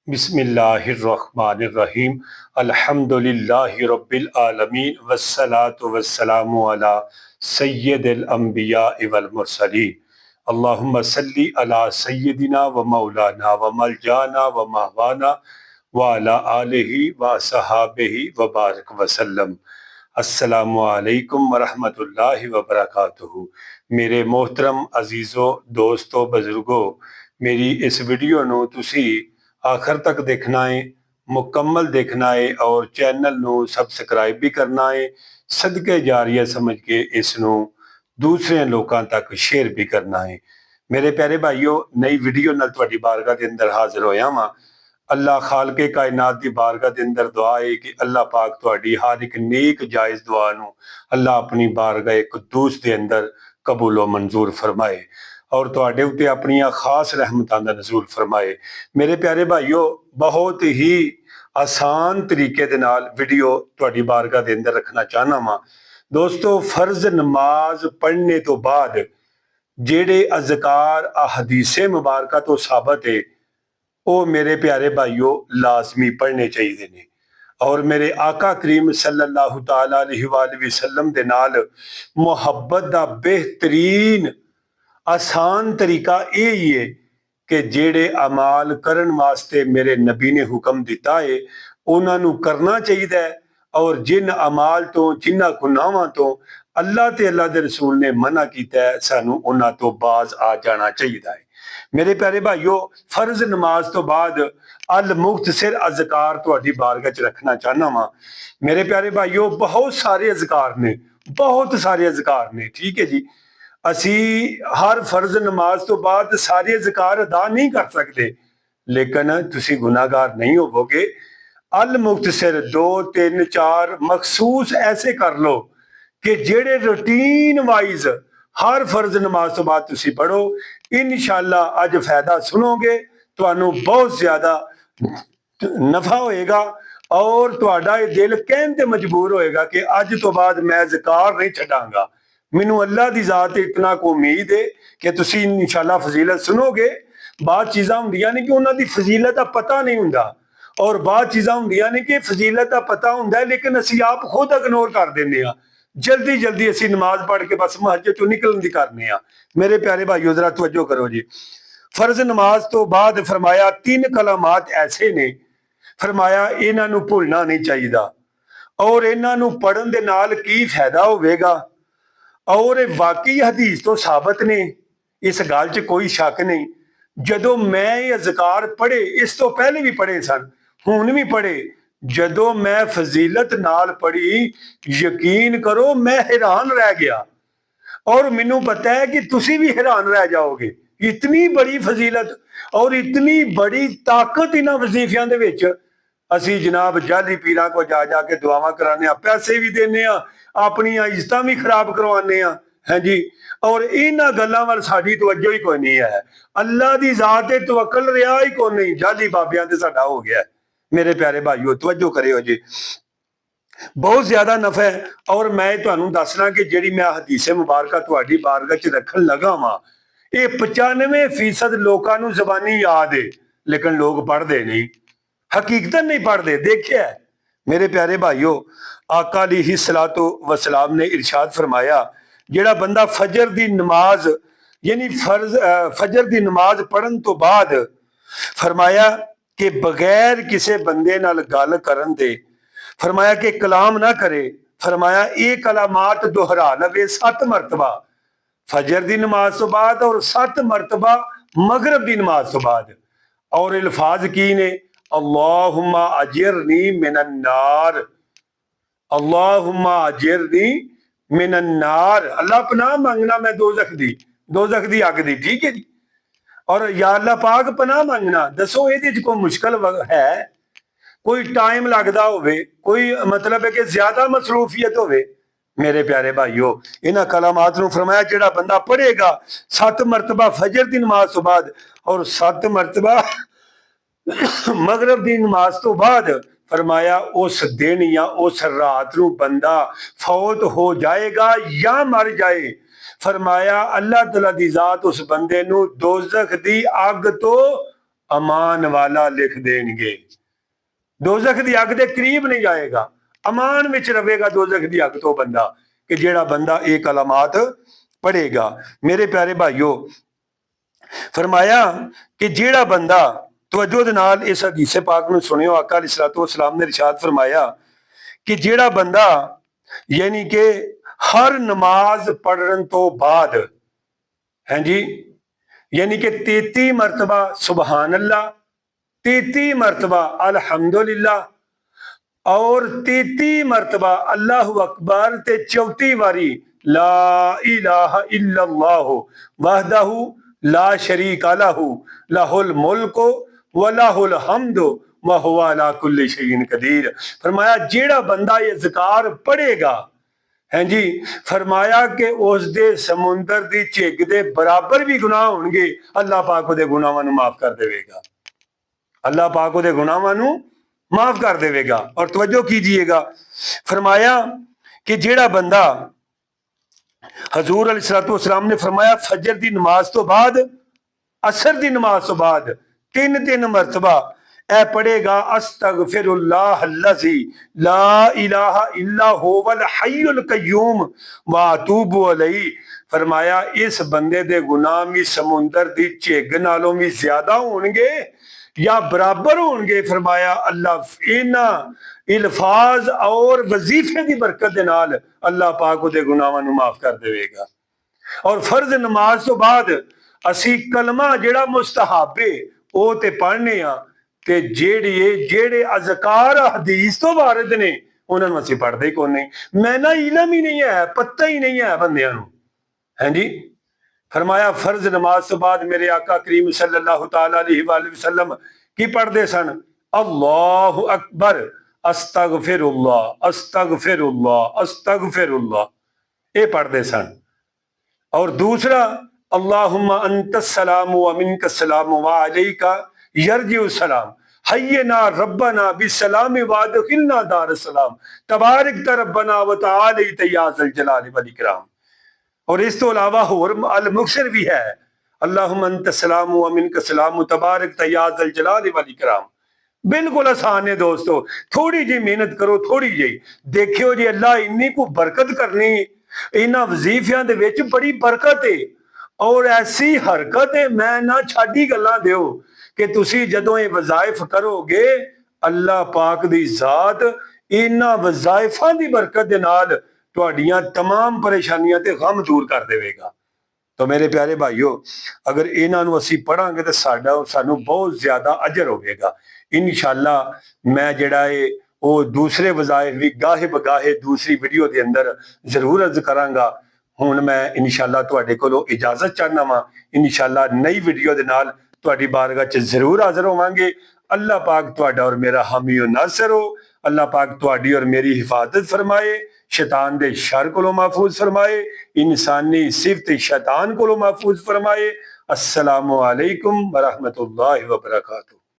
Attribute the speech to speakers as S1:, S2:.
S1: बिस्मिल्लाहिर्रहमानिर्रहीम अल्हम्दुलिल्लाहि रब्बिल आलमीन वस्सलातु वस्सलामु अला सय्यिदिल अंबिया वल मुरसलीन अल्लाहुम्मा सल्ली अला सय्यिदिना व मौलाना व मलजाना व महवाना व अला आलिहि व सहाबिहि व बारिक वसल्लम। अस्सलामु अलैकुम व रहमतुल्लाहि व बरकातुहू। मेरे मोहतरम अजीज़ों, दोस्तों, बुजुर्गों, मेरी इस वीडियो ਨੂੰ ਤੁਸੀਂ आखिर तक देखना है, मुकम्मल देखना है और चैनल ਨੂੰ सबसक्राइब भी करना है। सदके जारिया समझ के इसनों दूसरे लोगों तक शेयर भी करना है। मेरे प्यारे भाईओ, नई वीडियो नाल तुहाडी बारगाह के अंदर हाजिर होया वां। अल्लाह खालके कायनात की बारगाह के अंदर दुआ है कि अल्लाह पाक तुहाडी हर एक नेक जायज़ दुआ नूं अल्लाह अपनी बारगाह कुद्दूस के अंदर कबूल व मंजूर फरमाए और तुहाडे उत्ते अपनी खास रहमतां दा नज़ूल फरमाए। मेरे प्यारे भाईओ, बहुत ही आसान तरीके दे नाल वीडियो तुहाडी बारगाह दे अंदर रखना चाहना वां। दोस्तों, फर्ज नमाज पढ़ने तो बाद जेड़े अज़कार अहदीसे मुबारका तो साबित है, वो मेरे प्यारे भाईओ लाजमी पढ़ने चाहिए ने। और मेरे आका करीम सल्लल्लाहु तआला अलैहि वसल्लम दे नाल मुहब्बत दा बेहतरीन आसान तरीका यही है कि जेड़े अमाल करन वास्ते मेरे नबी ने हुक्म दिता है उन्होंने करना चाहिए और जिन अमाल तो जिन्हां गुनाहां तो अल्लाह ते अल्लाह दे रसूल ने मना किया है सानू उन्हां तो बाज आ जाना चाहिए है। मेरे प्यारे भाईओ, फर्ज नमाज तो बाद अल मुख्तसर अज़कार तुहाडी बारगाह च रखना चाहना वा। मेरे प्यारे भाईओ, बहुत सारे अज़कार ने, बहुत सारे अज़कार ने, ठीक है जी। असी हर फर्ज नमाज तो बाद सारे अज़कार अदा नहीं कर सकते, लेकिन तुसी गुनाहगार नहीं होवोगे। अल मुख्तसर 2 3 4 मखसूस ऐसे कर लो कि जेड़े रूटीन वाइज हर फर्ज नमाज तो बाद तुसी पढ़ो। इंशाअल्लाह अज फायदा सुनोगे, तुहानू बहुत ज्यादा नफा होएगा और तुहाडा ये दिल कहन ते मजबूर होएगा कि अज तो बाद मैं ज़कार नहीं छड्डांगा। मैनू अल्लाह दी जात इतना को उम्मीद है कि तुसी इंशाअल्लाह फजीलत सुनोगे। बाद चीज़ां हुंदियां ने कि उन्हां दी फजीलत दा पता नहीं हुंदा और बाद चीज़ां हुंदियां ने कि फजीलत दा पता हुंदा है लेकिन असी आप खुद इग्नोर कर दिंदे आ। जल्दी जल्दी असी नमाज पढ़ के बस महजिद चों निकलन दी करने आ। मेरे प्यारे भाईओ, जरा तवज्जो करो जी। फर्ज नमाज तो बाद फरमाया 3 कलामात ऐसे ने, फरमाया इन्हां नूं भुलना नहीं चाहिए और इन्हां नूं पढ़न दे नाल की फायदा होवेगा और वाकई हदीस तो साबित ने, इस गल च कोई शक नहीं। जदों मैं ये अज़कार पढ़े, इस तो पहले भी पढ़े सन, हुण भी पढ़े, जदों मैं फजीलत नाल पढ़ी, यकीन करो मैं हैरान रह गया और मैनू पता है कि तुसी भी हैरान रह जाओगे। इतनी बड़ी फजीलत और इतनी बड़ी ताकत इन्हां वजीफियां दे विच। असी जनाब जाली पीरां को जा जाके दुआवां कराने, पैसे भी देने, अपनी इज्जतां भी खराब करवाने हैं जी। और इन्हां गल्लां वल साडी तवज्जो ही कोई नहीं है। अल्लाह दी जात ते तवक्कल रहा ही कोई नहीं, जाली बाबियां ते साडा हो गया। मेरे प्यारे भाईओ, तवज्जो करियो जी, बहुत ज्यादा नफा है। और मैं तुहानू दसना कि जेड़ी मैं हदीसे मुबारका तुहाडी बारगाह च रखन लगा वां, ये 95% लोकां नू ज़बानी याद है लेकिन लोग पढ़ते नहीं, हकीकतन नहीं पढ़ते। देखिए मेरे प्यारे भाईओ, आका अलैहिस्सलातु वस्सलाम ने इरशाद फरमाया, जेड़ा बंदा फजर दी नमाज यानी फजर दी नमाज पढ़न तो बाद फरमाया कि बगैर किसी बंदे नाल गल करन दे, फरमाया कि कलाम ना करे, फरमाया ये कलामात दोहरा लवे 7 मरतबा फजर दी नमाज तो बाद और 7 मरतबा मगरब दी नमाज तो बाद। और अल्फाज की ने, अल्लाहुम्मा अजिरनी मिनन नार, अल्लाहुम्मा अजिरनी मिनन नार, अल्लाह पनाह मांगना मैं दोजख दी अग दी, ठीक है जी। और या अल्लाह पाक पनाह मांगना, दसो ये कोई मुश्किल है? कोई टाइम लगता होवे, कोई मतलब है कि ज्यादा मसरूफियत होवे? मेरे प्यारे भाईओ, इन्हां कलामात नूं फरमाया जेड़ा बंदा पढ़ेगा 7 मरतबा फजर दी नमाज तो बाद और 7 मरतबा मगरब दी नमाज तो बाद, फरमाया उस दिन या उस रात नूं बंदा फौत हो जाएगा या मर जाए, फरमाया अल्लाह तआला दी जात उस बंदे नूं दोजख दी अग तो अमान वाला लिख देंगे। दोजख दी अग दे करीब नहीं जाएगा, अमान विच रवेगा दोजख दी अग तो बंदा, कि जेड़ा बंदा ये कलमात पढ़ेगा। मेरे प्यारे भाइयों, फरमाया कि जेड़ा बंदा तवज्जो दे नाल इस हदीस पाक नूं सुनियो, आका अलैहिस्सलातु वस्सलाम ने इरशाद फरमाया कि जेड़ा बंदा यानी कि हर नमाज पढ़ने तो बाद, हैं जी, यानी कि 33 मरतबा सुबहान अल्लाह, 33 मरतबा अल्हम्दुलिल्लाह और 33 मरतबा अल्लाहु अकबर ते 34 वारी ला इलाहा इल्लल्लाहु वहदहु ला शरीका लहु लहुल मुल्क व लहुल हम्द व हुवा अला कुल्लि शैइन कदीर। फरमाया जेड़ा बंदा ये ज़िकार पढ़ेगा, हैं जी, फरमाया कि उस दे समुंदर दी झिग दे बराबर भी गुनाह होंगे, अल्लाह पाक उहदे गुनाहां नूं माफ कर देवेगा। अल्लाह पाक उहदे गुनाहां नूं माफ कर देवेगा। और तवज्जो कीजिएगा, फरमाया कि जेड़ा बंदा, हजूर अलैहिस्सलातु वस्सलाम ने फरमाया फजर दी नमाज तो बाद, असर दी नमाज तो बाद 3 मरतबा ए पढ़ेगा अस्तगफिरुल्लाह अल्लज़ी ला इलाहा इल्ला हुवल हय्युल कय्यूम व अतूबु अलैहि। फरमाया इस बंदे दे गुनाह भी समुंदर दी झिग नालों भी ज्यादा होंगे या बराबर होंगे। फरमाया अल्लाह इना इल्फाज और वजीफे की बरकत दे नाल अल्लाह पाक उहदे गुनाहां नूं माफ कर देवेगा। और फर्ज नमाज तो बाद असी कलमा जेड़ा मुस्तहब है वो ते पढ़ने आ, ते जेड़े अज़कार हदीस तो वारिद ने उन्हां नूं असीं पढ़दे ही कोई नहीं। मैना इलम ही नहीं है, पता ही नहीं है बंदियां नूं, हैं जी। फरमाया फर्ज नमाज तो बाद मेरे आका करीम सल्लल्लाहु तआला अलैहि वसल्लम की पढ़दे सन, अल्लाहु अकबर अस्तगफिरुल्लाह अस्तगफिरुल्लाह अस्तगफिरुल्लाह, ये पढ़दे सन। और दूसरा अल्लाहुम्मा अंतस सलाम व मिनकस सलाम व अलैका यरजिउ सलाम हय्यना रब्बना बिस्सलाम व अदखिलना दारस सलाम तबारक रब्बना व तआला या ज़ल जलाल वल इकराम। और इस तो अलावा होर अल मुक्सर भी है, अल्लाहुम्मा अंतस सलाम व मिनकस सलाम तबारक या ज़ल जलाल वल इकराम। बिल्कुल आसान है दोस्तों, थोड़ी जी मेहनत करो, थोड़ी जी देखियो जी, अल्लाह इन्नी को बरकत करनी, इन्हां वजीफियां दे विच बड़ी बरकत है और ऐसी हरकत है, मैं ना छाड़ी गल्लां दिओ कि तुसी जदों ये वज़ाइफ करोगे अल्लाह पाक दी जात इन्हां वज़ाइफां दी बरकत दे नाल तुहाडियां तमाम परेशानियां ते गम दूर कर देवेगा। तो मेरे प्यारे भाइयों, अगर इन्हां नूं असीं पढ़ांगे तो सानू बहुत ज्यादा अजर होगा। इंशाअल्लाह मैं जिहड़ा है वो दूसरे वज़ाइफ भी गाहे बगाहे दूसरी वीडियो के अंदर जरूर अर्ज करांगा। हुण मैं इंशाअल्लाह तुहाडे कोलों इजाजत चाहना वा, इंशाअल्लाह नई वीडियो दे नाल तुहाडी बारगाह च जरूर हाजिर होवांगे। अल्लाह पाक तुहाडा और मेरा हामी और नासर हो। अल्लाह पाक तुहाडी और मेरी हिफाजत फरमाए, शैतान दे शर कोलों महफूज फरमाए, इंसानी सिफत शैतान कोलों महफूज फरमाए। अस्सलामु अलैकुम व रहमतुल्लाहि व बरकातुहू।